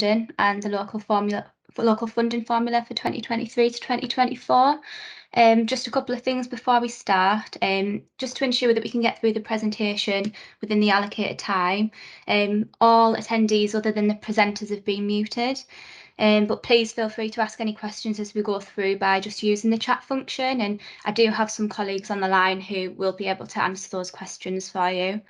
and the local funding formula for 2023 to 2024. Just a couple of things before we start, just to ensure that we can get through the presentation within the allocated time. All attendees other than the presenters have been muted, but please feel free to ask any questions as we go through by just using the chat function, and I do have some colleagues on the line who will be able to answer those questions for you.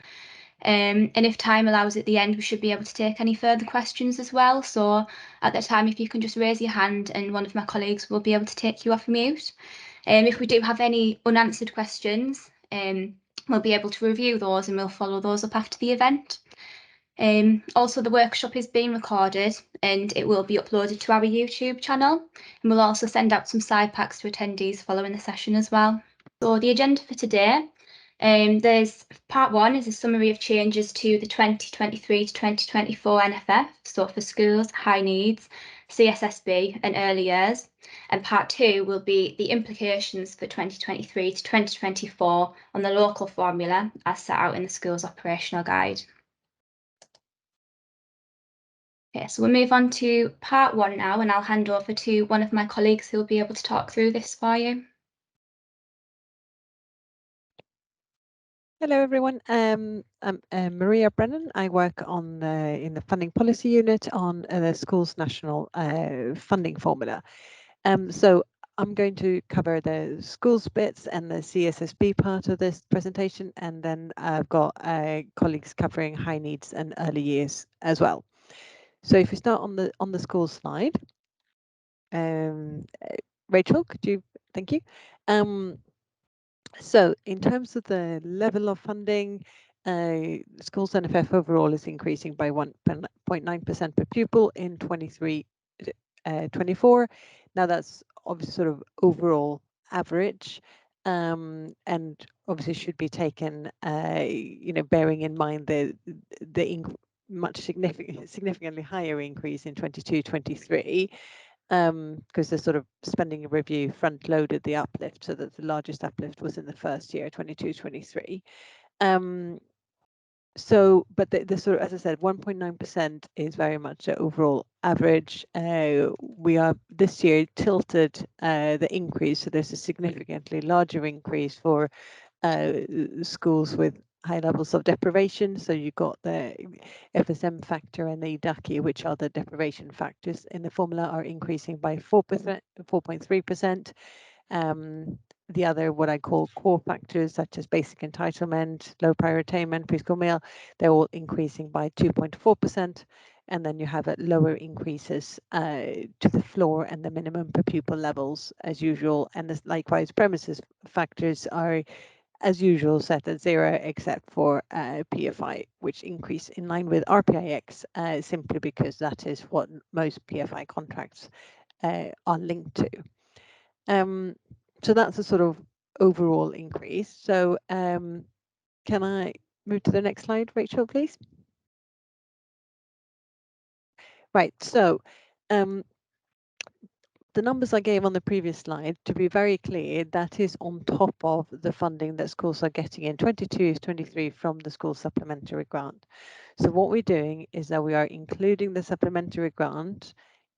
And if time allows at the end, we should be able to take any further questions as well. So at that time, if you can just raise your hand and one of my colleagues will be able to take you off mute. If we do have any unanswered questions, we'll be able to review those and we'll follow those up after the event. Also, the workshop is being recorded and it will be uploaded to our YouTube channel. And we'll also send out some side packs to attendees following the session as well. So the agenda for today. There's part one is a summary of changes to the 2023 to 2024 NFF, so for schools, high needs, CSSB and early years. And part two will be the implications for 2023 to 2024 on the local formula as set out in the school's operational guide. Okay, so we'll move on to part one now, and I'll hand over to one of my colleagues who will be able to talk through this for you. Hello everyone, I'm Maria Brennan. I work on in the funding policy unit on the school's national funding formula. So I'm going to cover the schools bits and the CSSB part of this presentation, and then I've got colleagues covering high needs and early years as well. So if we start on the school slide, Rachel, could you? Thank you. So in terms of the level of funding, schools NFF overall is increasing by 1.9% per pupil in 23-24. Now that's obviously sort of overall average, and obviously should be taken, bearing in mind the significantly higher increase in 22-23. Because the sort of spending review front loaded the uplift so that the largest uplift was in the first year, 22-23. So, but the sort of, as I said, 1.9% is very much the overall average. We are this year tilted the increase, so there's a significantly larger increase for schools with high levels of deprivation. So you've got the FSM factor and the EDACI, which are the deprivation factors in the formula, are increasing by 4.3%. The other, what I call core factors, such as basic entitlement, low prior attainment, preschool meal, they're all increasing by 2.4%. And then you have lower increases to the floor and the minimum per pupil levels as usual. And this, likewise, premises factors are as usual set at 0, except for PFI, which increase in line with RPIX, simply because that is what most PFI contracts are linked to. So that's a sort of overall increase. So can I move to the next slide, Rachel, please? Right, so the numbers I gave on the previous slide, to be very clear, that is on top of the funding that schools are getting in 22-23 from the school supplementary grant. So what we're doing is that we are including the supplementary grant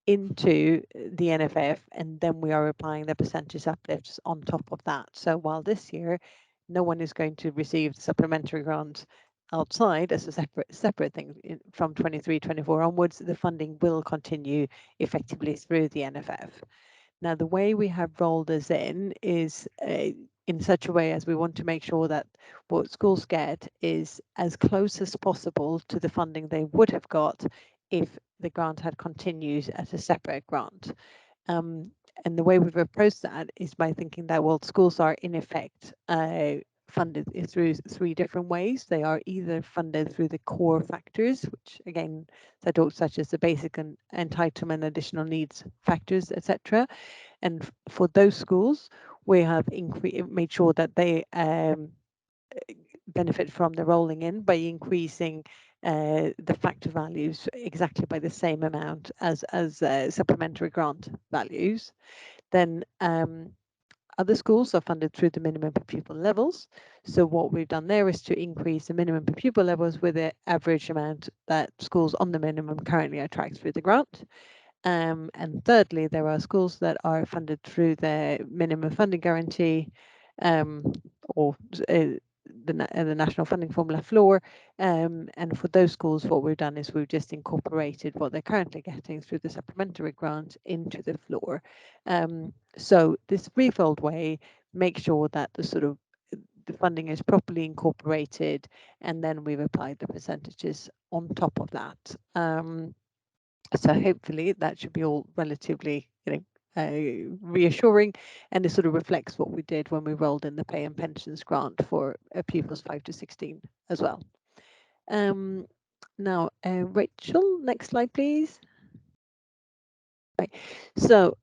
into the NFF, and then we are applying the percentage uplifts on top of that. So while this year no one is going to receive the supplementary grant outside as a separate thing from 23-24 onwards, the funding will continue effectively through the NFF. Now, the way we have rolled this in is in such a way as we want to make sure that what schools get is as close as possible to the funding they would have got if the grant had continued as a separate grant. And the way we've approached that is by thinking that, well, schools are in effect funded through 3 different ways. They are either funded through the core factors, which again, such as the basic and entitlement, additional needs factors, etc. And for those schools, we have made sure that they benefit from the rolling in by increasing the factor values exactly by the same amount as supplementary grant values. Then other schools are funded through the minimum per pupil levels. So what we've done there is to increase the minimum per pupil levels with the average amount that schools on the minimum currently are tracked through the grant. And thirdly, there are schools that are funded through the minimum funding guarantee, or the national funding formula floor. And for those schools, what we've done is we've just incorporated what they're currently getting through the supplementary grant into the floor. So this threefold way makes sure that the funding is properly incorporated, and then we've applied the percentages on top of that. So hopefully that should be all relatively, reassuring, and it sort of reflects what we did when we rolled in the pay and pensions grant for pupils 5 to 16 as well. Now, Rachel, next slide, please. Right. So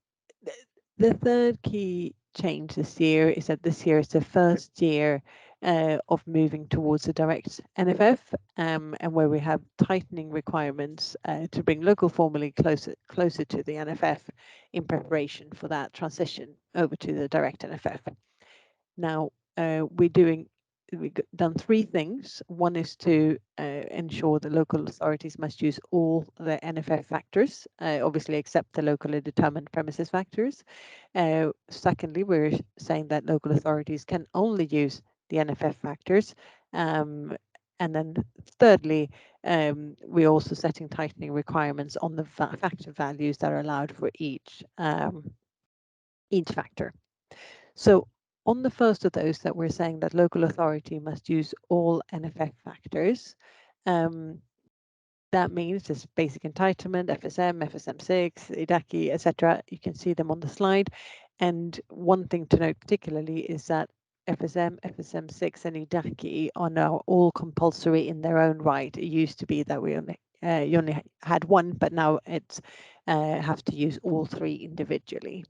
the third key change this year is that this year is the first year of moving towards a direct NFF, and where we have tightening requirements to bring local formulae closer to the NFF in preparation for that transition over to the direct NFF. Now, we've done three things. One is to ensure the local authorities must use all the NFF factors, obviously except the locally determined premises factors. Secondly, we're saying that local authorities can only use the NFF factors. And then thirdly, we're also setting tightening requirements on the factor values that are allowed for each factor. So on the first of those, that we're saying that local authority must use all NFF factors, that means this basic entitlement, FSM, FSM6, IDACI, etc. You can see them on the slide. And one thing to note particularly is that FSM, FSM6 and IDACI are now all compulsory in their own right. It used to be that we only you only had one, but now it's have to use all three individually.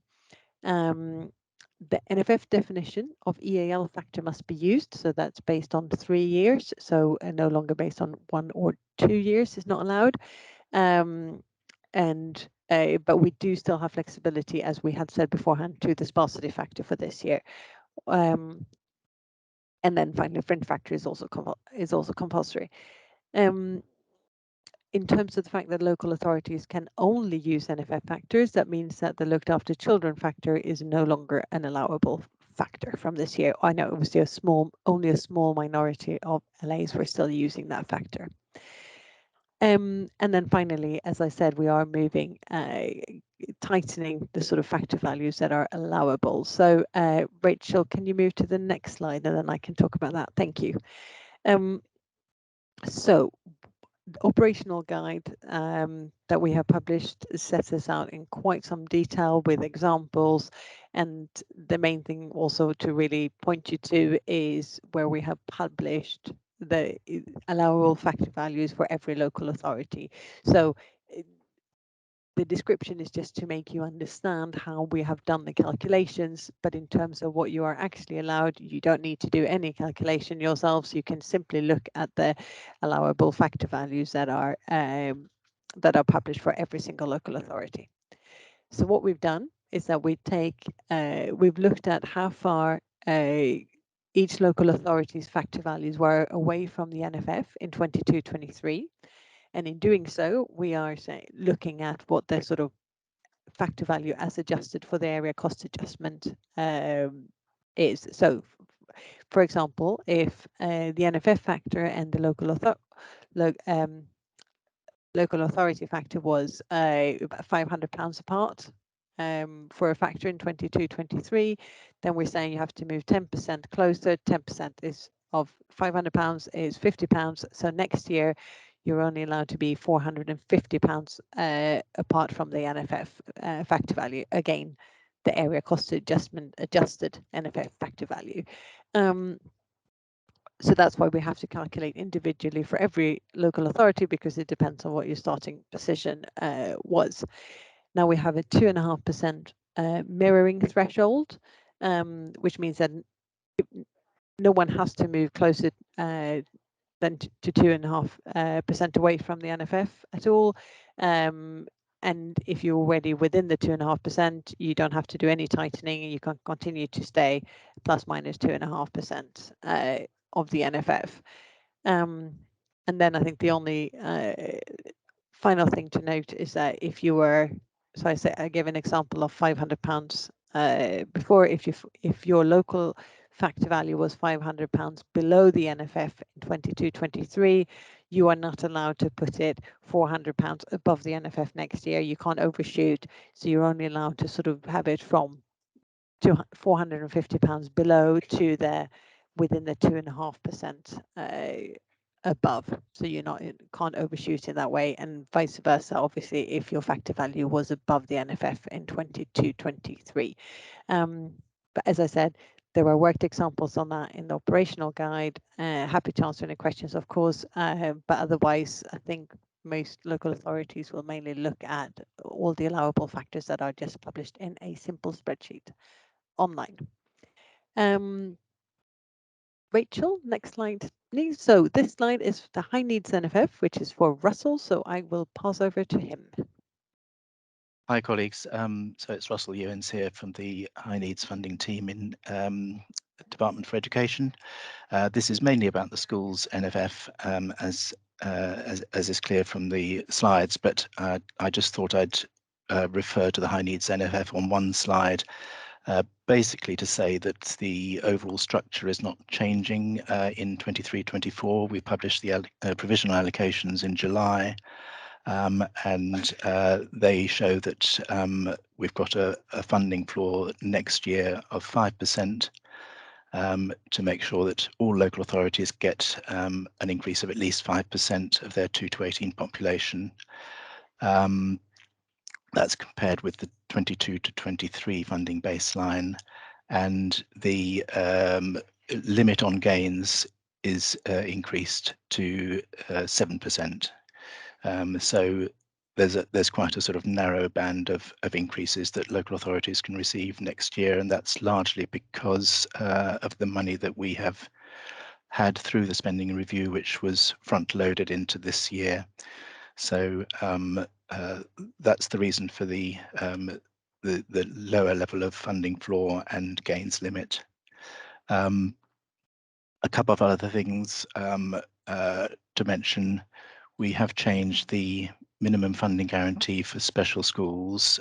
The NFF definition of EAL factor must be used, so that's based on 3 years, so no longer based on 1 or 2 years is not allowed. But we do still have flexibility, as we had said beforehand, to the sparsity factor for this year. And then finally, fringe factor is also compulsory. In terms of the fact that local authorities can only use NFF factors, that means that the looked after children factor is no longer an allowable factor from this year. I know it was only a small minority of LAs were still using that factor. And then finally, as I said, we are moving, tightening the sort of factor values that are allowable. So Rachel, can you move to the next slide, and then I can talk about that? Thank you. So operational guide that we have published sets this out in quite some detail with examples, and the main thing also to really point you to is where we have published the allowable factor values for every local authority. So the description is just to make you understand how we have done the calculations, but in terms of what you are actually allowed, you don't need to do any calculation yourselves. You can simply look at the allowable factor values that are published for every single local authority. So what we've done is that we've looked at how far each local authority's factor values were away from the NFF in 22-23. And in doing so, we are looking at what the sort of factor value as adjusted for the area cost adjustment is. So, for example, if the NFF factor and the local authority factor was about £500 apart for a factor in 22-23, then we're saying you have to move 10% closer. 10% is of £500 is £50. So next year, you're only allowed to be £450 apart from the NFF factor value. Again, the area cost adjustment adjusted NFF factor value. So that's why we have to calculate individually for every local authority, because it depends on what your starting position was. Now we have a 2.5% mirroring threshold, which means that no one has to move closer than to 2.5% away from the NFF at all. and if you're already within the 2.5%, you don't have to do any tightening, and you can continue to stay plus minus 2.5% of the NFF. And then I think the only final thing to note is that if you were, so I gave an example of £500 before, if your local factor value was £500 below the NFF in 22-23, you are not allowed to put it £400 above the NFF next year. You can't overshoot, so you're only allowed to sort of have it from £450 below to the within the 2.5% above, so you're not, can't overshoot in that way, and vice versa, obviously, if your factor value was above the NFF in 22-23. But as I said, there were worked examples on that in the operational guide. Happy to answer any questions, of course, but otherwise I think most local authorities will mainly look at all the allowable factors that are just published in a simple spreadsheet online. Rachel, next slide, please. So this slide is the high needs NFF, which is for Russell. So I will pass over to him. Hi, colleagues. So it's Russell Ewens here from the High Needs Funding team in Department for Education. This is mainly about the schools NFF, as is clear from the slides, but I just thought I'd refer to the High Needs NFF on one slide, basically to say that the overall structure is not changing in 23-24. We published the provisional allocations in July, and they show that we've got a funding floor next year of 5%, to make sure that all local authorities get an increase of at least 5% of their 2 to 18 population. That's compared with the 22 to 23 funding baseline, and the limit on gains is increased to 7%. So there's quite a sort of narrow band of increases that local authorities can receive next year, and that's largely because of the money that we have had through the spending review, which was front loaded into this year. So that's the reason for the lower level of funding floor and gains limit. A couple of other things to mention. We have changed the minimum funding guarantee for special schools.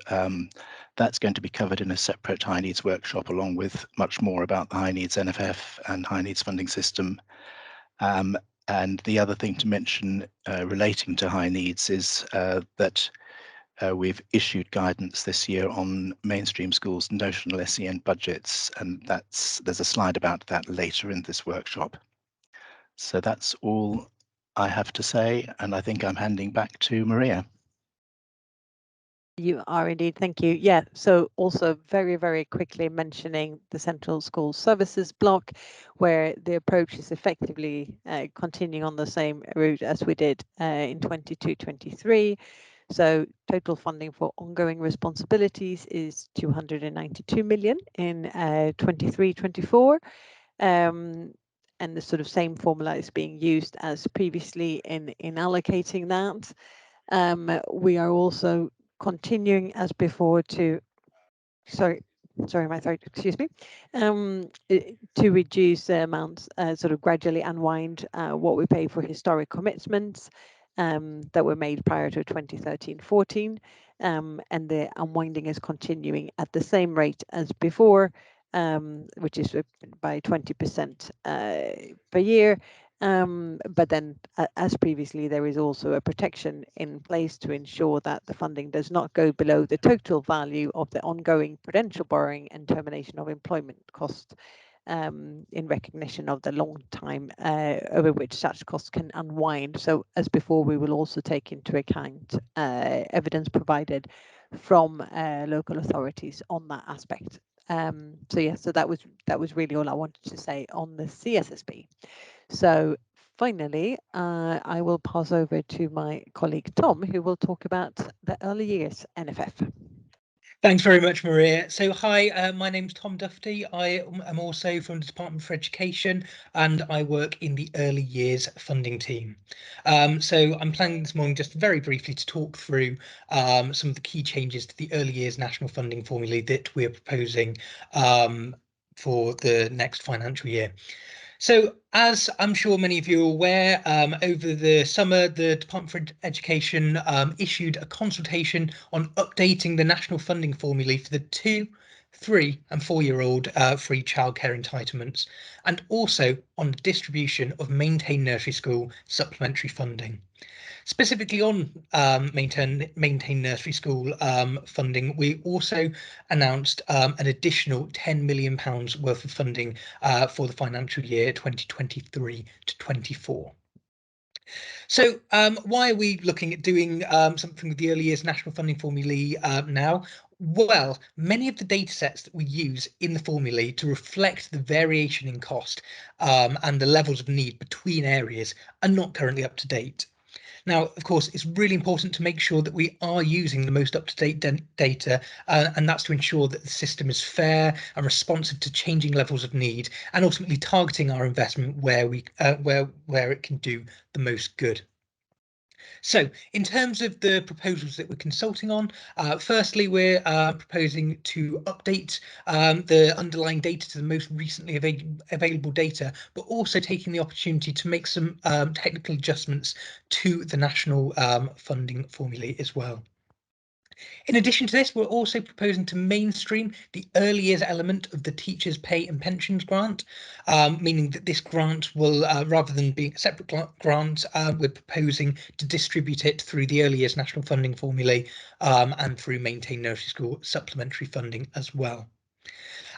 That's going to be covered in a separate high needs workshop, along with much more about the high needs NFF and high needs funding system. And the other thing to mention relating to high needs is that we've issued guidance this year on mainstream schools' notional SEN budgets, and there's a slide about that later in this workshop. So that's all I have to say, and I think I'm handing back to Maria. You are indeed, thank you. Yeah, so also very, very quickly mentioning the Central School Services block, where the approach is effectively continuing on the same route as we did in 22-23. So total funding for ongoing responsibilities is 292 million in 23-24. And the sort of same formula is being used as previously in allocating that. We are also continuing as before to, sorry my throat, excuse me, to reduce the amounts, sort of gradually unwind what we pay for historic commitments that were made prior to 2013-14, and the unwinding is continuing at the same rate as before, which is by 20% per year. But then, as previously, there is also a protection in place to ensure that the funding does not go below the total value of the ongoing prudential borrowing and termination of employment cost, in recognition of the long time over which such costs can unwind. So as before, we will also take into account evidence provided from local authorities on that aspect. So yeah, so that was really all I wanted to say on the CSSB. So finally, I will pass over to my colleague Tom, who will talk about the early years NFF. Thanks very much, Maria. So hi, my name's Tom Dufty. I am also from the Department for Education and I work in the early years funding team. So I'm planning this morning just very briefly to talk through some of the key changes to the early years national funding formulae that we're proposing for the next financial year. So, as I'm sure many of you are aware, over the summer, the Department for Education issued a consultation on updating the national funding formulae for the 2, 3 and 4-year-old free childcare entitlements, and also on the distribution of maintained nursery school supplementary funding. Specifically on maintain nursery school funding, we also announced an additional £10 million worth of funding for the financial year 2023 to 24. So why are we looking at doing something with the early years national funding formulae now? Well, many of the data sets that we use in the formulae to reflect the variation in cost and the levels of need between areas are not currently up to date. Now, of course, it's really important to make sure that we are using the most up-to-date data, and that's to ensure that the system is fair and responsive to changing levels of need, and ultimately targeting our investment where it can do the most good. So, in terms of the proposals that we're consulting on, firstly, we're proposing to update the underlying data to the most recently available data, but also taking the opportunity to make some technical adjustments to the national funding formulae as well. In addition to this, we're also proposing to mainstream the early years element of the Teachers' Pay and Pensions Grant, meaning that this grant will, rather than being a separate grant, we're proposing to distribute it through the early years national funding formulae and through maintained nursery school supplementary funding as well.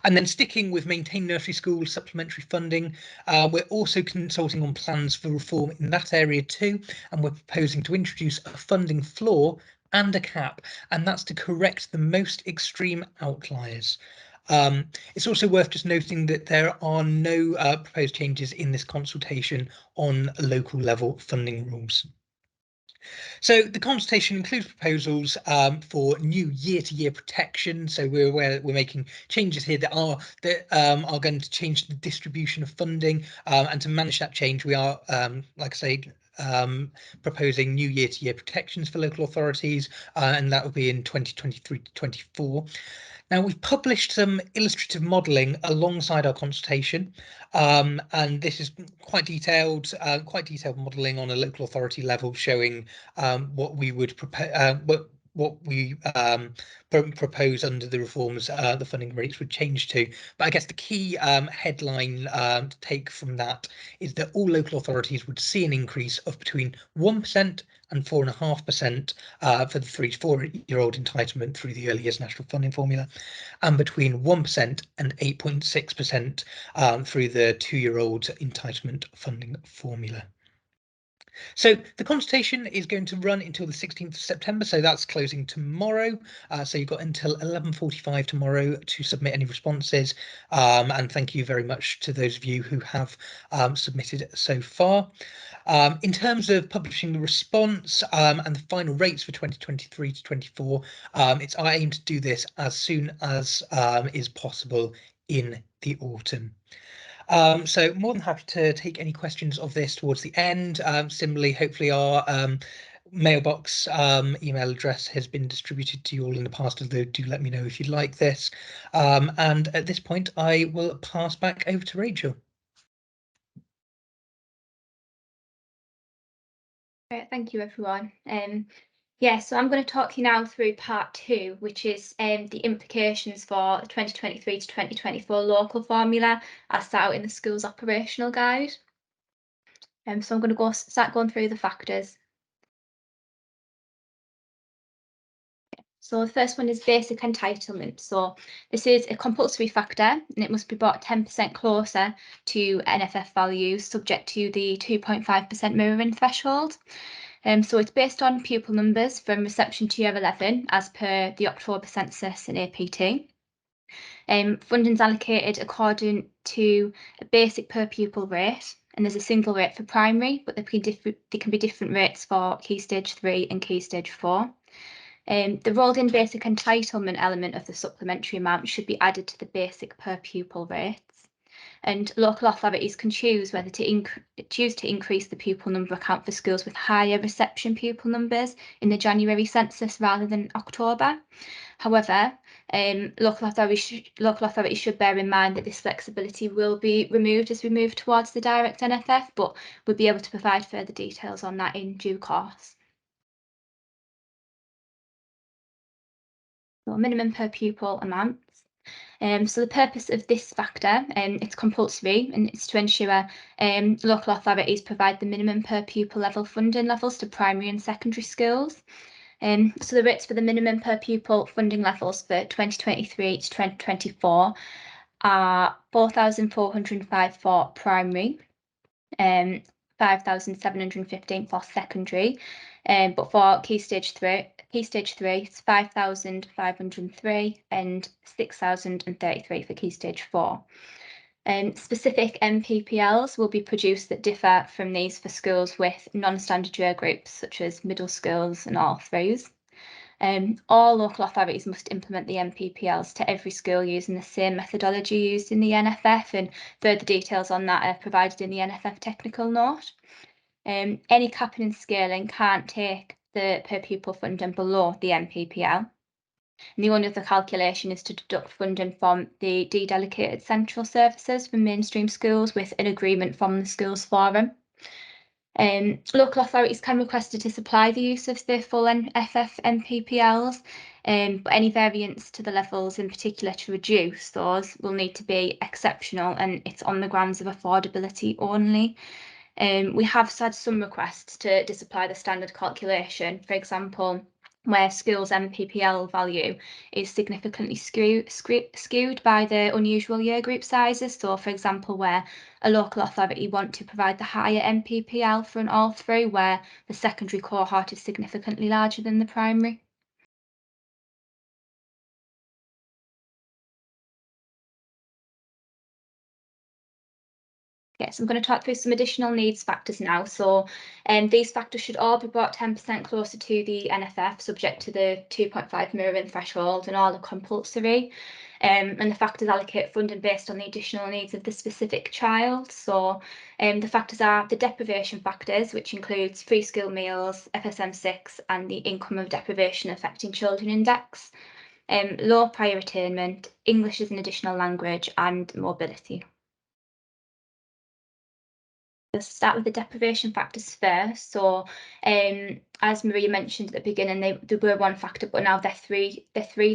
And then sticking with maintained nursery school supplementary funding, we're also consulting on plans for reform in that area too, and we're proposing to introduce a funding floor and a cap, and that's to correct the most extreme outliers. It's also worth just noting that there are no proposed changes in this consultation on local level funding rules. So the consultation includes proposals for new year-to-year protection. So we're aware that we're making changes here that are going to change the distribution of funding, and to manage that change, we are, like I say, proposing new year-to-year protections for local authorities, and that will be in 2023 to 24. Now, we've published some illustrative modelling alongside our consultation, and this is quite detailed modelling on a local authority level, showing what we would propose under the reforms the funding rates would change to. But I guess the key headline to take from that is that all local authorities would see an increase of between 1% and 4.5% for the 3 to 4-year-old entitlement through the early years national funding formula, and between 1% and 8.6% through the 2-year-old entitlement funding formula. So the consultation is going to run until the 16th of September, so that's closing tomorrow. So you've got until 11:45 tomorrow to submit any responses, and thank you very much to those of you who have submitted so far. In terms of publishing the response and the final rates for 2023 to 24, it's our aim to do this as soon as is possible in the autumn. So more than happy to take any questions of this towards the end. Similarly, hopefully our mailbox email address has been distributed to you all in the past, although do let me know if you'd like this. And at this point, I will pass back over to Rachel. Great, thank you everyone. Yeah, so I'm going to talk you now through part 2, which is the implications for the 2023 to 2024 local formula as set out in the school's operational guide. So I'm going to start going through the factors. So the first one is basic entitlement. So this is a compulsory factor and it must be brought 10% closer to NFF values, subject to the 2.5% mirroring threshold. So it's based on pupil numbers from reception to year 11 as per the October census and APT. Funding is allocated according to a basic per pupil rate, and there's a single rate for primary, but there can be different rates for Key Stage 3 and Key Stage 4. The rolled-in basic entitlement element of the supplementary amount should be added to the basic per pupil rates. And local authorities can choose whether to increase the pupil number account for schools with higher reception pupil numbers in the January census rather than October. However, local authorities should bear in mind that this flexibility will be removed as we move towards the direct NFF, but we'll be able to provide further details on that in due course. So minimum per pupil amounts. So the purpose of this factor, it's compulsory, and it's to ensure local authorities provide the minimum per pupil level funding levels to primary and secondary schools. So the rates for the minimum per pupil funding levels for 2023 to 2024 are 4,405 for primary, 5,715 for secondary, but for Key Stage 3, it's 5,503 and 6,033 for Key Stage 4. Specific MPPLs will be produced that differ from these for schools with non-standard year groups, such as middle schools and all throughs. All local authorities must implement the MPPLs to every school using the same methodology used in the NFF, and further details on that are provided in the NFF technical note. Any capping and scaling can't take the per pupil funding below the MPPL. And the only other calculation is to deduct funding from the dededicated central services for mainstream schools with an agreement from the schools forum. Local authorities can request to supply the use of the full NFF MPPLs, but any variance to the levels in particular to reduce those will need to be exceptional, and it's on the grounds of affordability only. We have had some requests to disapply the standard calculation, for example, where schools' MPPL value is significantly skewed by the unusual year group sizes. So, for example, where a local authority want to provide the higher MPPL for an all-through, where the secondary cohort is significantly larger than the primary. Okay, so I'm going to talk through some additional needs factors now. So these factors should all be brought 10% closer to the NFF, subject to the 2.5 mirroring threshold, and all are compulsory. And the factors allocate funding based on the additional needs of the specific child. So the factors are the deprivation factors, which includes free school meals, FSM6, and the income of deprivation affecting children index, low prior attainment, English as an additional language, and mobility. Let's start with the deprivation factors first. So, as Maria mentioned at the beginning, they were one factor, but now they're three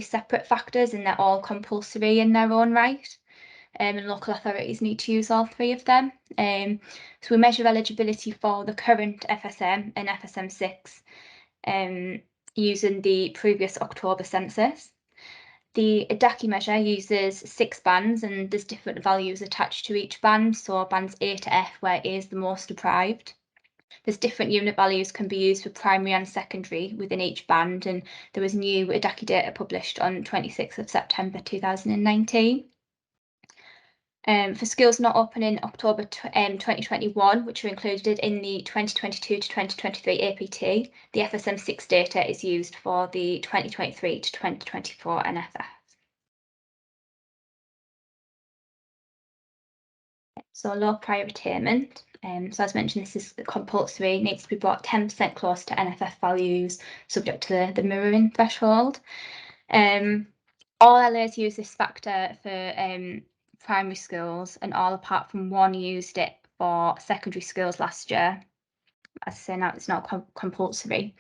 separate factors, and they're all compulsory in their own right. And local authorities need to use all three of them. So we measure eligibility for the current FSM and FSM6 using the previous October census. The EDACI measure uses 6 bands, and there's different values attached to each band. So bands A to F, where A is the most deprived. There's different unit values can be used for primary and secondary within each band, and there was new EDACI data published on 26th of September 2019. For schools not open in October 2021, which are included in the 2022 to 2023 APT, the FSM6 data is used for the 2023 to 2024 NFF. So low prior attainment. So as mentioned, this is compulsory, needs to be brought 10% close to NFF values, subject to the mirroring threshold. All LAs use this factor for primary schools, and all apart from one used it for secondary schools last year. As I say, now it's not compulsory.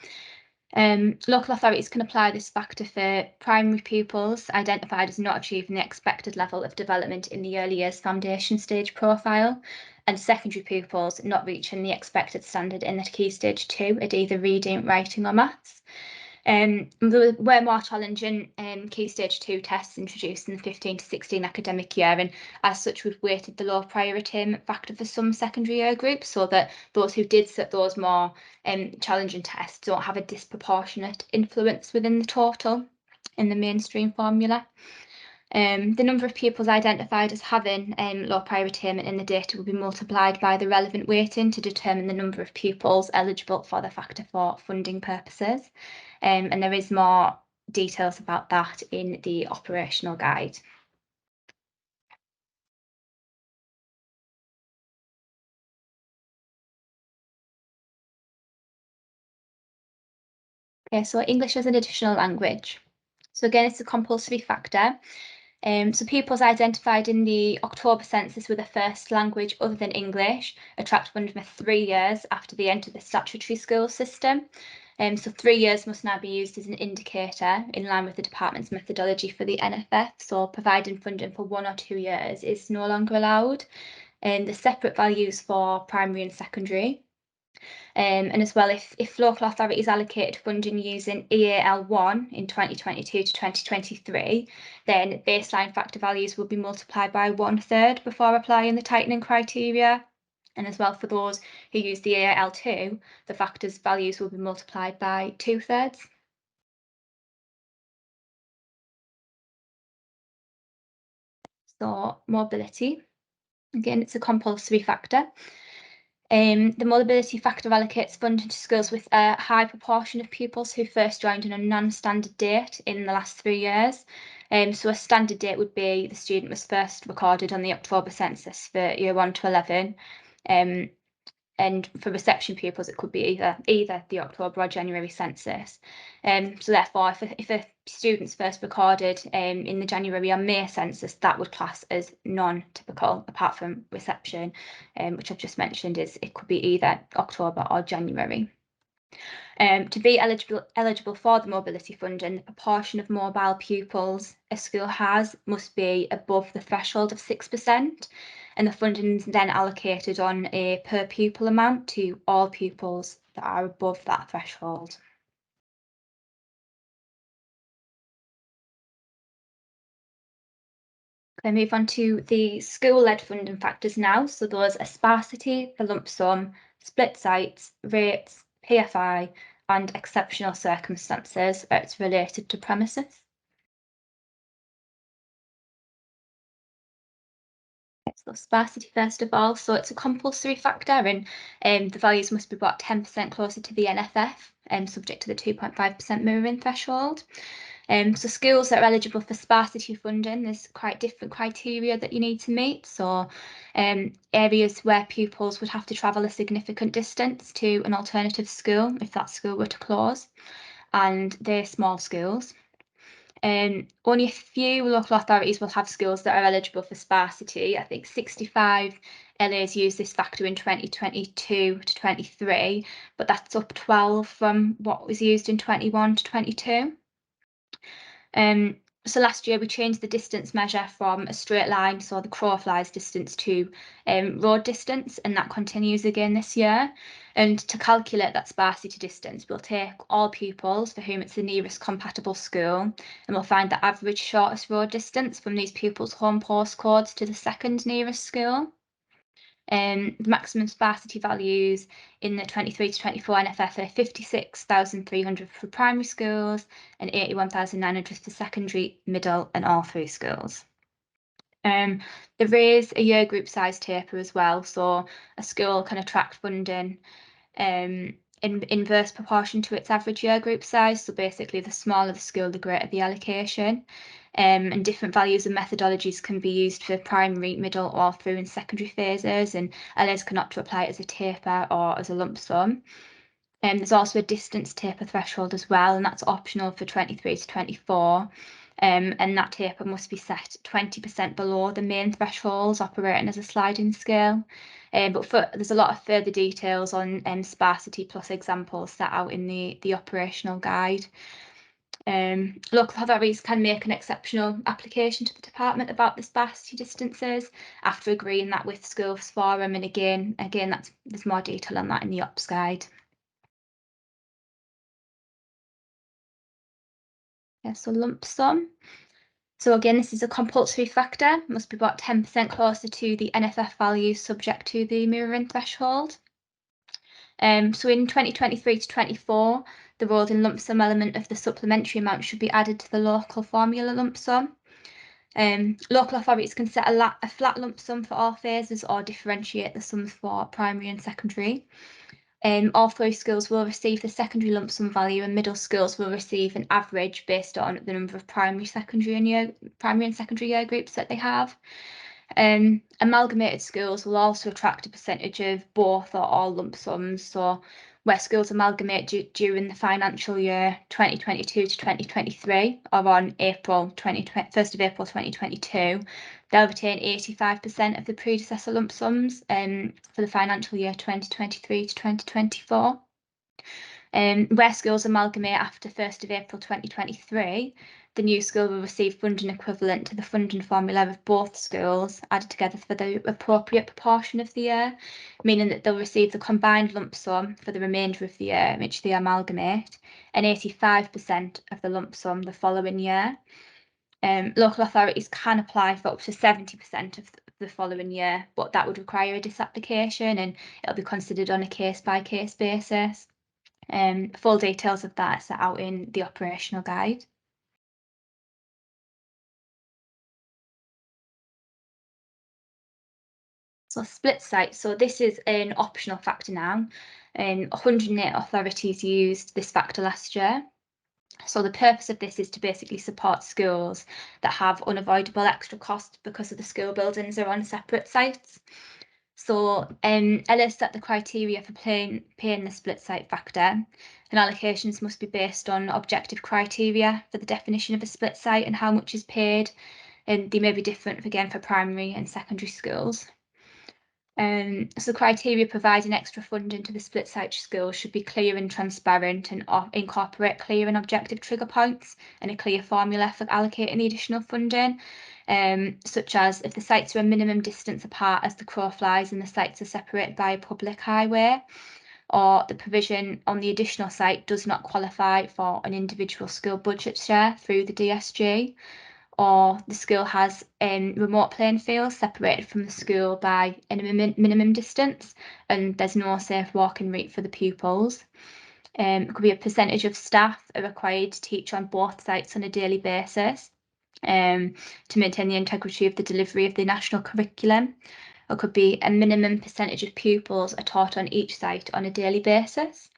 Local authorities can apply this factor for primary pupils identified as not achieving the expected level of development in the early years foundation stage profile, and secondary pupils not reaching the expected standard in the Key Stage 2 at either reading, writing or maths. There were more challenging Key Stage 2 tests introduced in the 15 to 16 academic year, and as such we've weighted the low prior attainment factor for some secondary year groups so that those who did set those more challenging tests don't have a disproportionate influence within the total in the mainstream formula. The number of pupils identified as having low prior attainment in the data will be multiplied by the relevant weighting to determine the number of pupils eligible for the factor for funding purposes. And there is more details about that in the operational guide. Okay, so English as an additional language. So again, it's a compulsory factor. So pupils identified in the October census with a first language other than English attract funding for 3 years after they enter the statutory school system. So 3 years must now be used as an indicator in line with the department's methodology for the NFF. So providing funding for 1 or 2 years is no longer allowed. And the separate values for primary and secondary. And as well, if local authorities allocated funding using EAL1 in 2022 to 2023, then baseline factor values will be multiplied by 1/3 before applying the tightening criteria. And as well, for those who use the EAL2, the factors values will be multiplied by 2/3. So mobility, again, it's a compulsory factor. The mobility factor allocates funding to schools with a high proportion of pupils who first joined on a non-standard date in the last 3 years. So a standard date would be the student was first recorded on the October census for year 1 to 11. And for reception pupils, it could be either the October or January census. So therefore, if a student's first recorded in the January or May census, that would class as non-typical, apart from reception, which I've just mentioned it could be either October or January. To be eligible for the mobility funding, the proportion of mobile pupils a school has must be above the threshold of 6%, and the funding is then allocated on a per pupil amount to all pupils that are above that threshold. Okay, move on to the school-led funding factors now. So those are sparsity, the lump sum, split sites, rates, PFI, and exceptional circumstances that's related to premises. So sparsity first of all, so it's a compulsory factor, and the values must be brought 10% closer to the NFF, subject to the 2.5% mirroring threshold. So schools that are eligible for sparsity funding, there's quite different criteria that you need to meet. So areas where pupils would have to travel a significant distance to an alternative school if that school were to close, and they're small schools. Only a few local authorities will have schools that are eligible for sparsity. I think 65 LAs used this factor in 2022 to 23, but that's up 12 from what was used in 21 to 22. So last year we changed the distance measure from a straight line, so the crow flies distance, to road distance, and that continues again this year. And to calculate that sparsity distance, we'll take all pupils for whom it's the nearest compatible school, and we'll find the average shortest road distance from these pupils' home postcodes to the second nearest school. The maximum sparsity values in the 23 to 24 NFF are 56,300 for primary schools and 81,900 for secondary, middle, and all through schools. There is a year group size taper as well, so a school can attract funding in inverse proportion to its average year group size. So basically, the smaller the school, the greater the allocation. And different values and methodologies can be used for primary, middle, or through and secondary phases, and LAs can opt to apply it as a taper or as a lump sum. There's also a distance taper threshold as well, and that's optional for 23 to 24. And that taper must be set 20% below the main thresholds, operating as a sliding scale. But there's a lot of further details on sparsity plus examples set out in the operational guide. Local authorities can make an exceptional application to the department about the sparsity distances after agreeing that with schools forum, and again there's more detail on that in the ops guide. Yeah, so lump sum. So again, this is a compulsory factor, must be brought 10% closer to the NFF values subject to the mirroring threshold. So in 2023 to 24, the rolled in lump sum element of the supplementary amount should be added to the local formula lump sum. Local authorities can set a flat lump sum for all phases or differentiate the sums for primary and secondary. All three schools will receive the secondary lump sum value, and middle schools will receive an average based on the number of primary and secondary year groups that they have. Amalgamated schools will also attract a percentage of both or all lump sums. So where schools amalgamate during the financial year 2022 to 2023 or on 1st of April 2022, they'll retain 85% of the predecessor lump sums for the financial year 2023 to 2024. Where schools amalgamate after 1st of April 2023, the new school will receive funding equivalent to the funding formula of both schools added together for the appropriate proportion of the year, meaning that they'll receive the combined lump sum for the remainder of the year in which they amalgamate, and 85% of the lump sum the following year. Local authorities can apply for up to 70% of the following year, but that would require a disapplication and it'll be considered on a case-by-case basis. Full details of that are set out in the operational guide. So split site, so this is an optional factor now. 108 authorities used this factor last year. So the purpose of this is to basically support schools that have unavoidable extra costs because of the school buildings are on separate sites. So LS set the criteria for paying the split site factor, and allocations must be based on objective criteria for the definition of a split site and how much is paid, and they may be different again for primary and secondary schools. So criteria providing extra funding to the split site school should be clear and transparent and incorporate clear and objective trigger points and a clear formula for allocating the additional funding, such as if the sites are a minimum distance apart as the crow flies and the sites are separated by a public highway, or the provision on the additional site does not qualify for an individual school budget share through the DSG, or the school has remote playing fields separated from the school by a minimum distance and there's no safe walking route for the pupils. It could be a percentage of staff are required to teach on both sites on a daily basis to maintain the integrity of the delivery of the national curriculum. It could be a minimum percentage of pupils are taught on each site on a daily basis.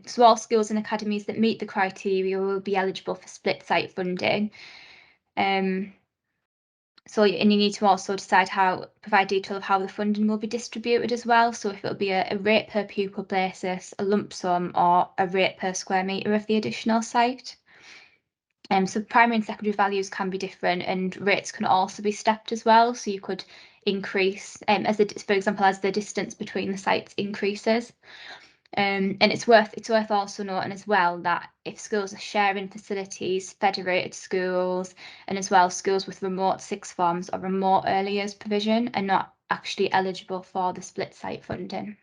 So all schools and academies that meet the criteria will be eligible for split site funding. And you need to also decide provide detail of how the funding will be distributed as well. So if it'll be a rate per pupil basis, a lump sum, or a rate per square metre of the additional site. So primary and secondary values can be different and rates can also be stepped as well. So you could increase, for example, as the distance between the sites increases. And it's worth also noting as well that if schools are sharing facilities, federated schools, and as well schools with remote sixth forms or remote early years provision are not actually eligible for the split site funding.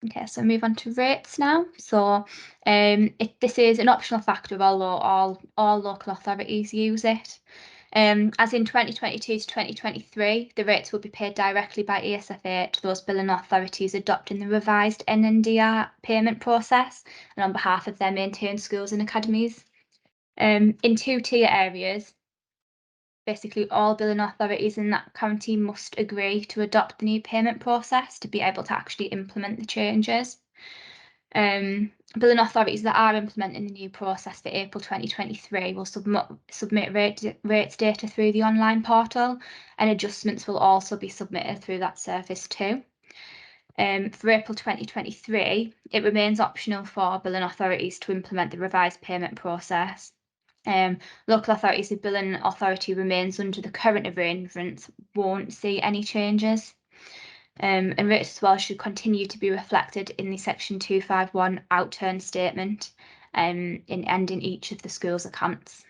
Okay, so move on to rates now. So this is an optional factor, although all local authorities use it. As in 2022 to 2023, the rates will be paid directly by ESFA to those billing authorities adopting the revised NNDR payment process and on behalf of their maintained schools and academies. In two-tier areas, basically all billing authorities in that county must agree to adopt the new payment process to be able to actually implement the changes. Billing authorities that are implementing the new process for April 2023 will submit rates data through the online portal, and adjustments will also be submitted through that service too. For April 2023, it remains optional for billing authorities to implement the revised payment process. Local authorities, the billing authority remains under the current arrangements, won't see any changes. And rates as well should continue to be reflected in the Section 251 outturn statement and in each of the school's accounts.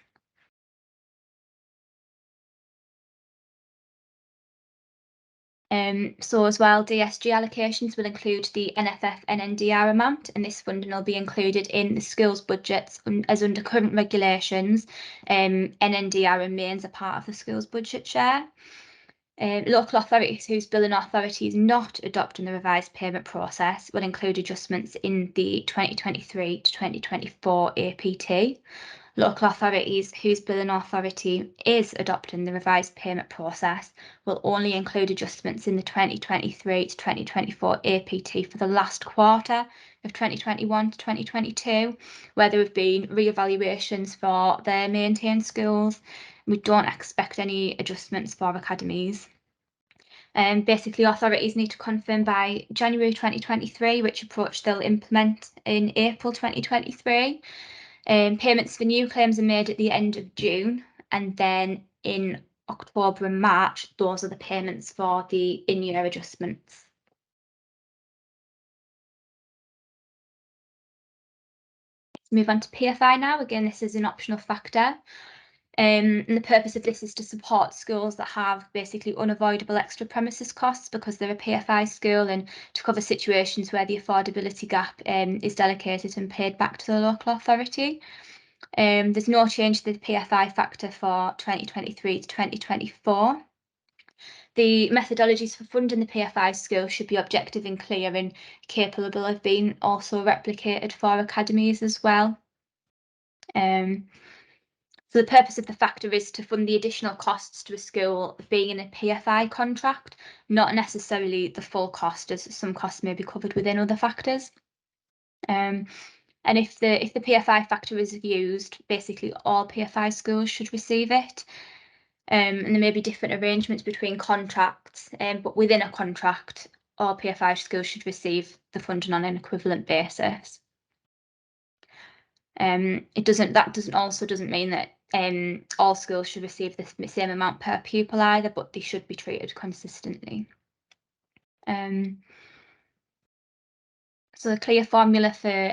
So as well, DSG allocations will include the NFF NNDR amount, and this funding will be included in the school's budgets as under current regulations. NNDR remains a part of the school's budget share. Local authorities whose billing authority is not adopting the revised payment process will include adjustments in the 2023 to 2024 APT. Local authorities whose billing authority is adopting the revised payment process will only include adjustments in the 2023 to 2024 APT for the last quarter of 2021 to 2022, where there have been re-evaluations for their maintained schools. We don't expect any adjustments for academies. Basically, authorities need to confirm by January 2023 which approach they'll implement in April 2023. Payments for new claims are made at the end of June, and then in October and March, those are the payments for the in-year adjustments. Let's move on to PFI now. Again, this is an optional factor. And the purpose of this is to support schools that have basically unavoidable extra premises costs because they're a PFI school, and to cover situations where the affordability gap is delegated and paid back to the local authority. There's no change to the PFI factor for 2023 to 2024. The methodologies for funding the PFI school should be objective and clear and capable of being also replicated for academies as well. So the purpose of the factor is to fund the additional costs to a school being in a PFI contract, not necessarily the full cost, as some costs may be covered within other factors. And if the PFI factor is used, basically all PFI schools should receive it. And there may be different arrangements between contracts, but within a contract, all PFI schools should receive the funding on an equivalent basis. That doesn't mean that all schools should receive the same amount per pupil either, but they should be treated consistently. So the clear formula for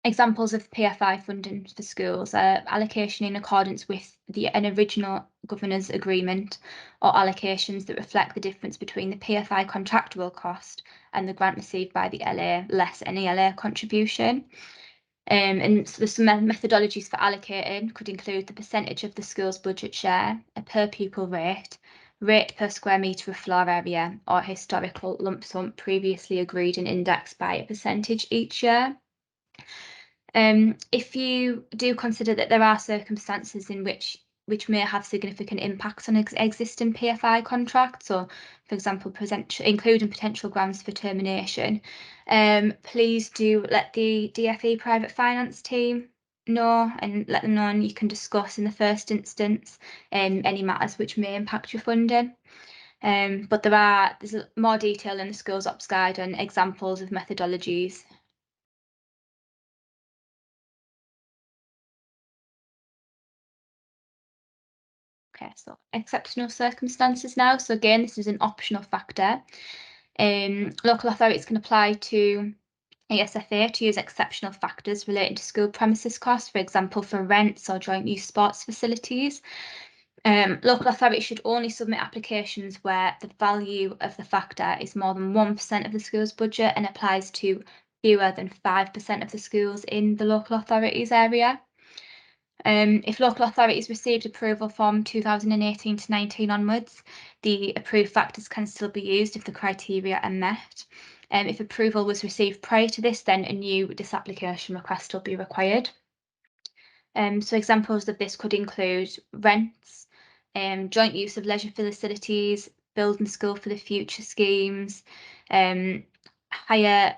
examples of PFI funding for schools are allocation in accordance with an original governor's agreement, or allocations that reflect the difference between the PFI contractual cost and the grant received by the LA less any LA contribution. And so some methodologies for allocating could include the percentage of the school's budget share, a per pupil rate, rate per square metre of floor area, or historical lump sum previously agreed and indexed by a percentage each year. If you do consider that there are circumstances in which may have significant impacts on existing PFI contracts, or for example, including potential grounds for termination, please do let the DFE private finance team know, and let them know, and you can discuss in the first instance any matters which may impact your funding. But there's more detail in the Schools Ops Guide and examples of methodologies. Okay, so exceptional circumstances now. So again, this is an optional factor. Local authorities can apply to ESFA to use exceptional factors relating to school premises costs, for example, for rents or joint use sports facilities. Local authorities should only submit applications where the value of the factor is more than 1% of the school's budget and applies to fewer than 5% of the schools in the local authorities area. If local authorities received approval from 2018 to 19 onwards, the approved factors can still be used if the criteria are met. If approval was received prior to this, then a new disapplication request will be required. So examples of this could include rents, joint use of leisure facilities, building school for the future schemes, higher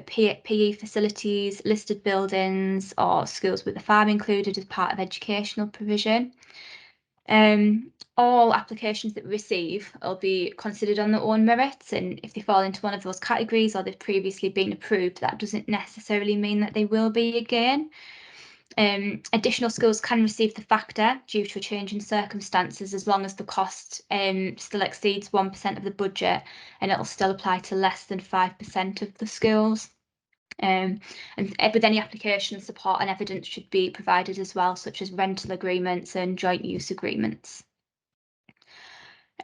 PE facilities, listed buildings, or schools with a farm included as part of educational provision. All applications that we receive will be considered on their own merits, and if they fall into one of those categories or they've previously been approved, that doesn't necessarily mean that they will be again. Additional schools can receive the factor due to a change in circumstances as long as the cost still exceeds 1% of the budget, and it'll still apply to less than 5% of the schools. And with any application, support and evidence should be provided as well, such as rental agreements and joint use agreements.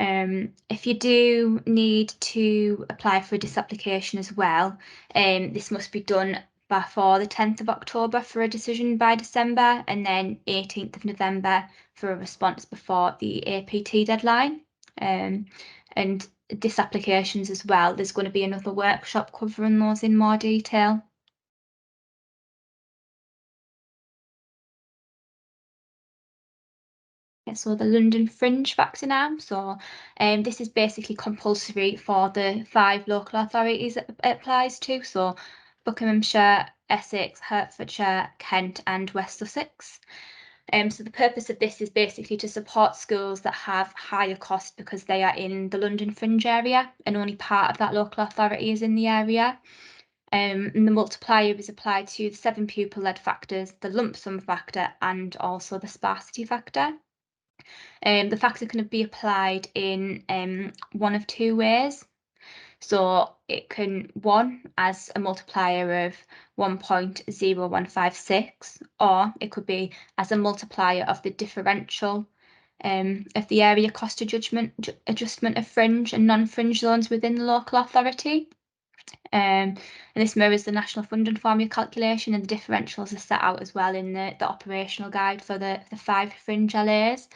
If you do need to apply for a disapplication as well, this must be done before the 10th of October for a decision by December, and then 18th of November for a response before the APT deadline. and disapplications as well. There's going to be another workshop covering those in more detail. So the London Fringe factor now. So this is basically compulsory for the 5 local authorities it applies to. So Buckinghamshire, Essex, Hertfordshire, Kent and West Sussex. So the purpose of this is basically to support schools that have higher cost because they are in the London Fringe area and only part of that local authority is in the area. And the multiplier is applied to the 7 pupil-led factors, the lump sum factor and also the sparsity factor. The factor can be applied in one of 2 ways. So it can, one, as a multiplier of 1.0156, or it could be as a multiplier of the differential of the area cost adjustment of fringe and non-fringe zones within the local authority. And this mirrors the national funding formula calculation, and the differentials are set out as well in the operational guide for the 5 fringe LAs.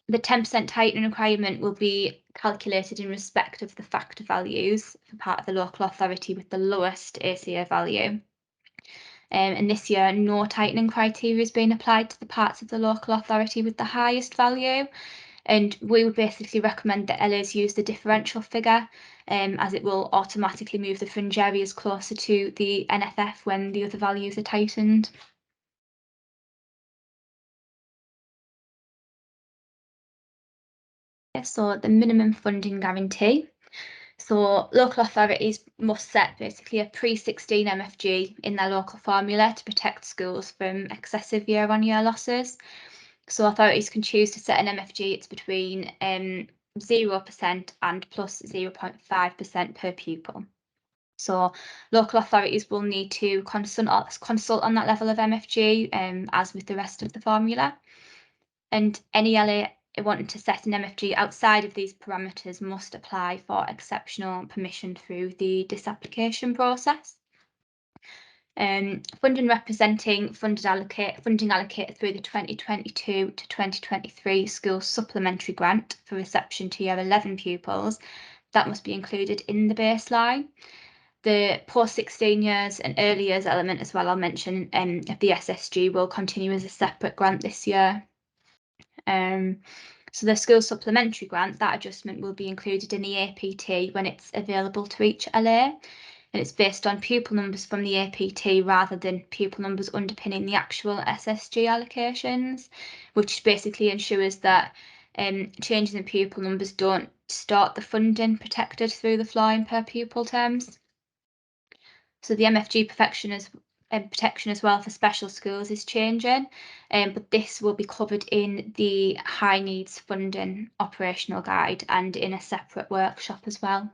The 10% tightening requirement will be calculated in respect of the factor values for part of the local authority with the lowest ACA value. And this year, no tightening criteria has been applied to the parts of the local authority with the highest value. And we would basically recommend that LAs use the differential figure, as it will automatically move the fringe areas closer to the NFF when the other values are tightened. So the minimum funding guarantee. So local authorities must set basically a pre-16 MFG in their local formula to protect schools from excessive year-on-year losses. So authorities can choose to set an MFG, it's between 0% and plus 0.5% per pupil. So local authorities will need to consult on that level of MFG, as with the rest of the formula. And any LA wanting to set an MFG outside of these parameters must apply for exceptional permission through the disapplication process. Funding representing funding allocated through the 2022 to 2023 school supplementary grant for reception to year 11 pupils, that must be included in the baseline. The post 16 years and early years element as well, I'll mention, of the SSG will continue as a separate grant this year. So the school supplementary grant, that adjustment will be included in the APT when it's available to each LA, and it's based on pupil numbers from the APT rather than pupil numbers underpinning the actual SSG allocations, which basically ensures that changes in pupil numbers don't distort the funding protected through the flooring per pupil terms. So the MFG protection as well for special schools is changing, but this will be covered in the high needs funding operational guide and in a separate workshop as well.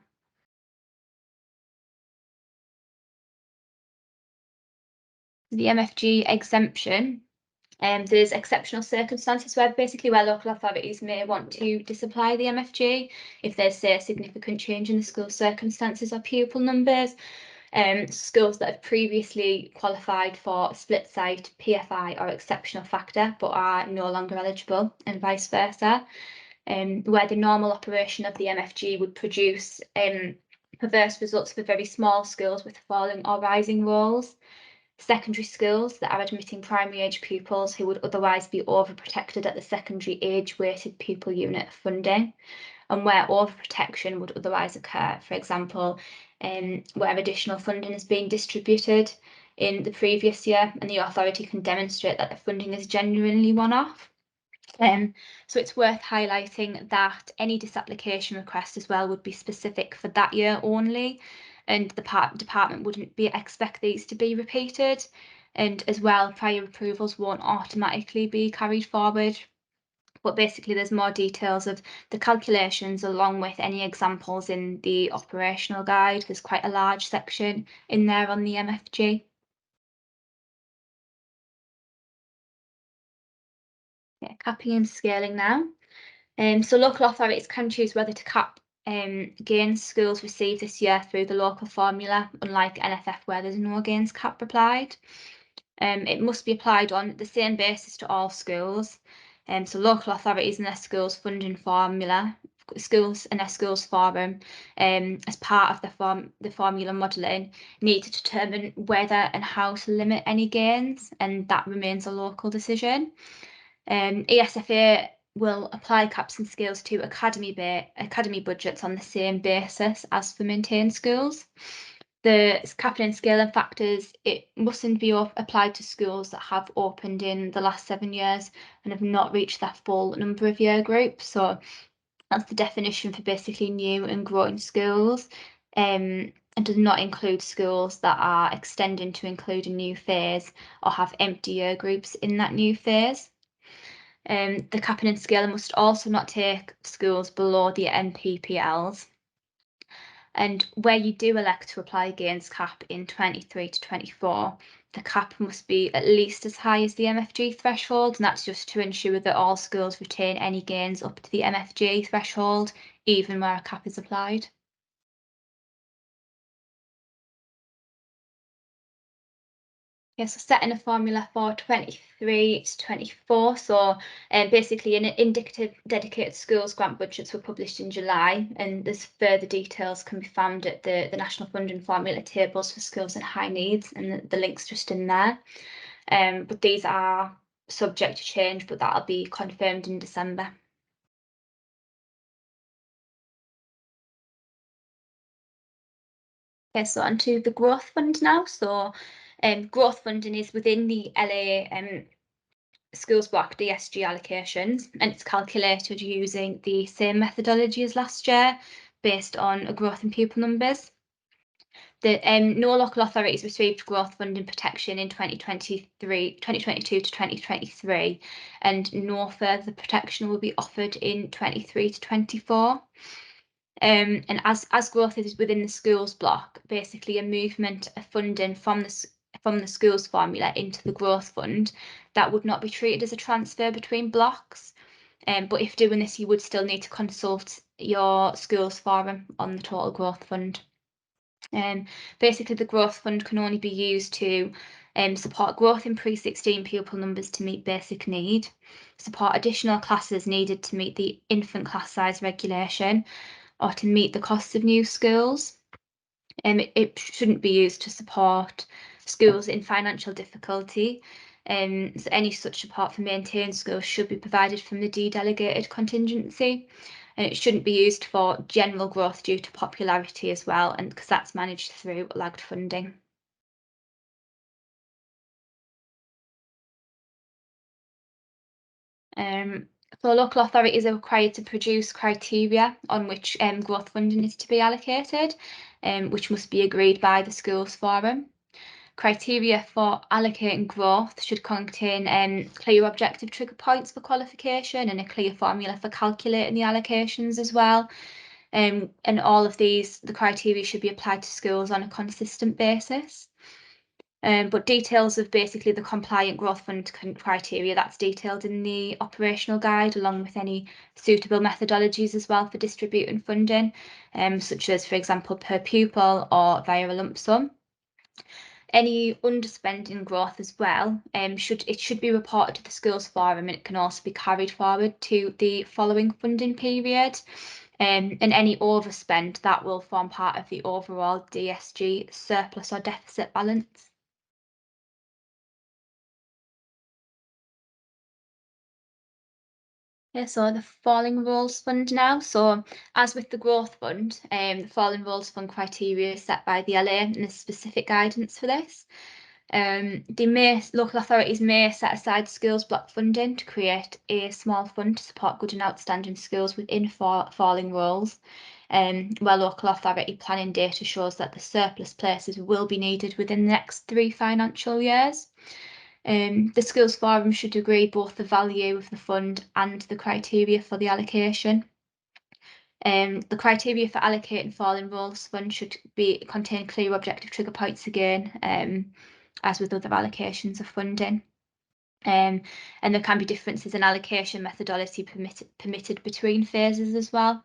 The MFG exemption, there's exceptional circumstances where local authorities may want to disapply the MFG if there's, say, a significant change in the school circumstances or pupil numbers. Schools that have previously qualified for split site, PFI or exceptional factor but are no longer eligible, and vice versa, where the normal operation of the MFG would produce perverse results for very small schools with falling or rising rolls, secondary schools that are admitting primary age pupils who would otherwise be overprotected at the secondary age weighted pupil unit funding, and where overprotection would otherwise occur, for example, where additional funding has been distributed in the previous year and the authority can demonstrate that the funding is genuinely one-off. So it's worth highlighting that any disapplication request as well would be specific for that year only, and the department wouldn't expect these to be repeated, and as well prior approvals won't automatically be carried forward. But basically there's more details of the calculations along with any examples in the operational guide. There's quite a large section in there on the MFG. Yeah, capping and scaling now. So local authorities can choose whether to cap gains schools receive this year through the local formula, unlike NFF where there's no gains cap applied. It must be applied on the same basis to all schools. So local authorities and their schools funding formula, schools and their schools forum, as part of the formula modelling, need to determine whether and how to limit any gains, and that remains a local decision. ESFA will apply caps and scales to academy budgets on the same basis as for maintained schools. The capping and scaling factors, it mustn't be applied to schools that have opened in the last 7 years and have not reached their full number of year groups. So that's the definition for basically new and growing schools, and does not include schools that are extending to include a new phase or have empty year groups in that new phase. The capping and scaling must also not take schools below the MPPLs. And where you do elect to apply gains cap in 23 to 24, the cap must be at least as high as the MFG threshold, and that's just to ensure that all schools retain any gains up to the MFG threshold, even where a cap is applied. Yes, so setting a formula for 23 to 24. So basically an indicative dedicated schools grant budgets were published in July, and there's further details can be found at the National Funding Formula tables for schools in high needs, and the link's just in there. But these are subject to change, but that'll be confirmed in December. Okay, so on to the growth fund now. So growth funding is within the LA schools block DSG allocations, and it's calculated using the same methodology as last year based on a growth in pupil numbers. No local authorities received growth funding protection in 2022 to 2023, and no further protection will be offered in 23 to 24. And as growth is within the schools block, basically a movement of funding from the schools formula into the growth fund, that would not be treated as a transfer between blocks. But if doing this, you would still need to consult your schools forum on the total growth fund. Basically, the growth fund can only be used to support growth in pre-16 pupil numbers to meet basic need, support additional classes needed to meet the infant class size regulation, or to meet the costs of new schools. It shouldn't be used to support schools in financial difficulty. So any such support for maintained schools should be provided from the de-delegated contingency. And it shouldn't be used for general growth due to popularity as well, and because that's managed through lagged funding. So local authorities are required to produce criteria on which growth funding is to be allocated, which must be agreed by the schools forum. Criteria for allocating growth should contain clear objective trigger points for qualification and a clear formula for calculating the allocations as well. And all of these, the criteria should be applied to schools on a consistent basis. But details of basically the compliant growth fund criteria, that's detailed in the operational guide, along with any suitable methodologies as well for distributing funding, such as, for example, per pupil or via a lump sum. Any underspending growth as well, should be reported to the schools forum, and it can also be carried forward to the following funding period. And any overspend, that will form part of the overall DSG surplus or deficit balance. Yeah, so the falling roles fund now. So as with the growth fund, the falling roles fund criteria is set by the LA, and there's specific guidance for this. Local authorities may set aside schools block funding to create a small fund to support good and outstanding schools within falling roles, where local authority planning data shows that the surplus places will be needed within the next 3 financial years. The schools forum should agree both the value of the fund and the criteria for the allocation. The criteria for allocating falling roles fund should contain clear objective trigger points again, as with other allocations of funding. And there can be differences in allocation methodology permitted between phases as well.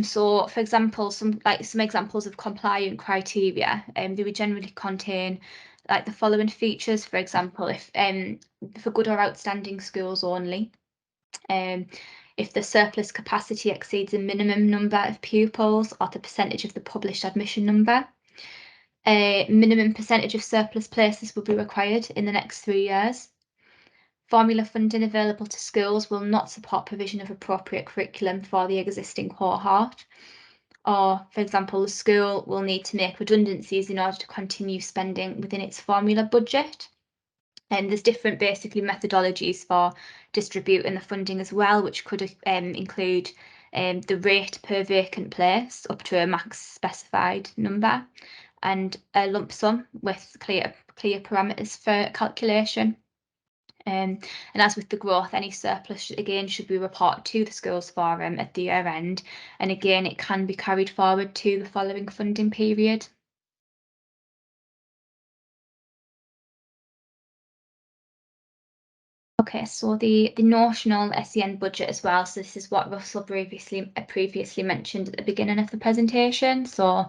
So, for example, some examples of compliant criteria, they would generally contain like the following features. For example, if for good or outstanding schools only, if the surplus capacity exceeds a minimum number of pupils or the percentage of the published admission number. A minimum percentage of surplus places will be required in the next 3 years. Formula funding available to schools will not support provision of appropriate curriculum for the existing cohort. Or, for example, the school will need to make redundancies in order to continue spending within its formula budget. And there's different basically methodologies for distributing the funding as well, which could include the rate per vacant place up to a max specified number, and a lump sum with clear parameters for calculation. And as with the growth, any surplus again should be reported to the schools forum at the year end, and again it can be carried forward to the following funding period. Okay, so the Notional SEN budget as well. So this is what Russell previously mentioned at the beginning of the presentation. So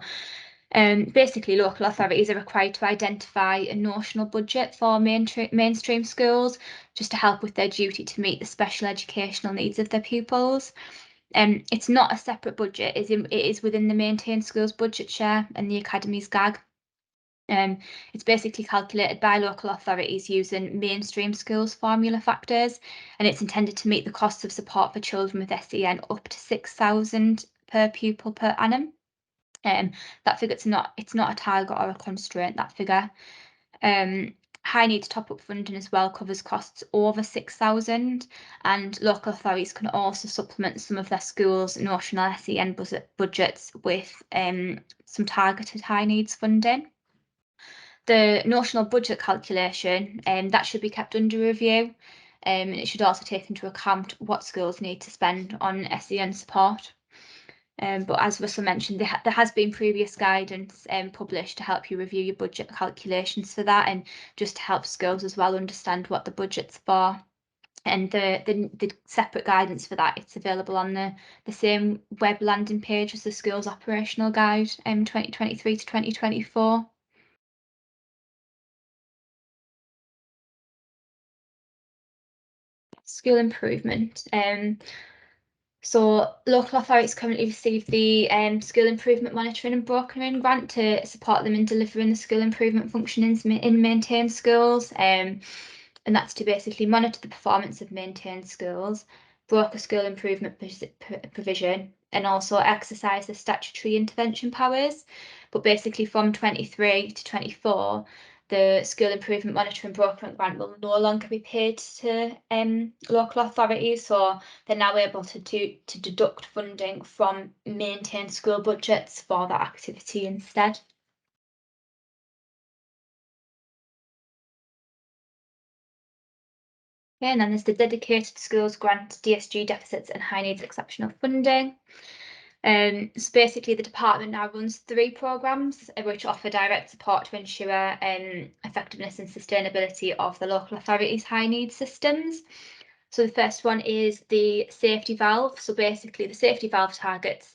basically, local authorities are required to identify a notional budget for mainstream schools, just to help with their duty to meet the special educational needs of their pupils. It's not a separate budget; it is within the maintained schools budget share and the Academy's GAG. It's basically calculated by local authorities using mainstream schools formula factors, and it's intended to meet the costs of support for children with SEN up to 6,000 per pupil per annum. That figure, it's not a target or a constraint, that figure. High needs top-up funding as well covers costs over 6,000, and local authorities can also supplement some of their schools' notional SEN budgets with some targeted high needs funding. The notional budget calculation, that should be kept under review, and it should also take into account what schools need to spend on SEN support. But as Russell mentioned, there has been previous guidance published to help you review your budget calculations for that, and just to help schools as well understand what the budget's for. And the separate guidance for that, it's available on the same web landing page as the school's operational guide 2023 to 2024. School improvement. So local authorities currently receive the School Improvement Monitoring and Brokering Grant to support them in delivering the school improvement functions in maintained schools. And that's to basically monitor the performance of maintained schools, broker school improvement provision, and also exercise the statutory intervention powers. But basically from 23 to 24, the School Improvement Monitoring Brokering Grant will no longer be paid to local authorities, so they're now able to deduct funding from maintained school budgets for that activity instead. Okay, and then there's the Dedicated Schools Grant, DSG Deficits and High Needs Exceptional Funding. So basically the department now runs 3 programmes which offer direct support to ensure effectiveness and sustainability of the local authorities' high needs systems. So the first one is the safety valve. So basically the safety valve targets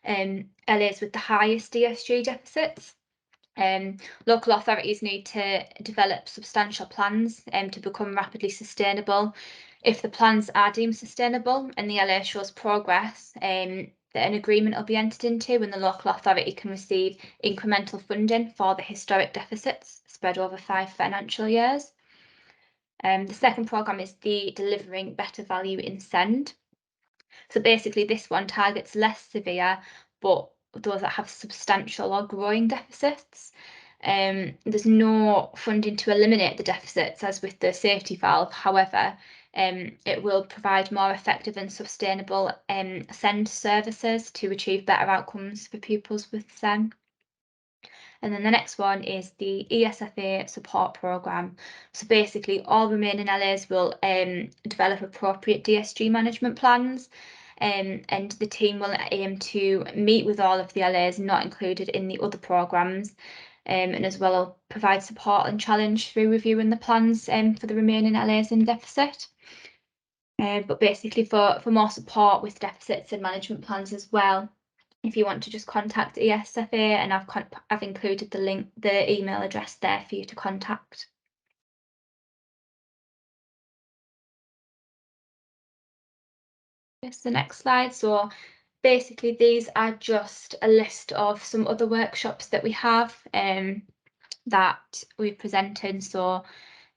LAs with the highest DSG deficits. Local authorities need to develop substantial plans to become rapidly sustainable. If the plans are deemed sustainable and the LA shows progress, an agreement will be entered into and the local authority can receive incremental funding for the historic deficits spread over 5 financial years. The second programme is the Delivering Better Value in SEND. So basically this one targets less severe, but those that have substantial or growing deficits. There's no funding to eliminate the deficits as with the safety valve. However, it will provide more effective and sustainable SEND services to achieve better outcomes for pupils with SEN. And then the next one is the ESFA support programme. So basically all remaining LAs will develop appropriate DSG management plans, and the team will aim to meet with all of the LAs not included in the other programmes, and as well provide support and challenge through reviewing the plans for the remaining LAs in deficit. But basically for more support with deficits and management plans as well, if you want to just contact ESFA, and I've included the email address there for you to contact. Yes, the next slide. So basically these are just a list of some other workshops that we have that we've presented. So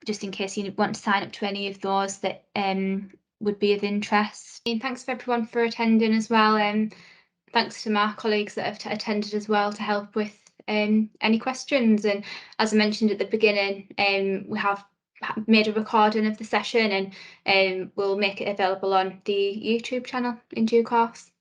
just in case you want to sign up to any of those that would be of interest. And thanks for everyone for attending as well. Thanks to my colleagues that have attended as well to help with any questions. And as I mentioned at the beginning, we have made a recording of the session, and we'll make it available on the YouTube channel in due course.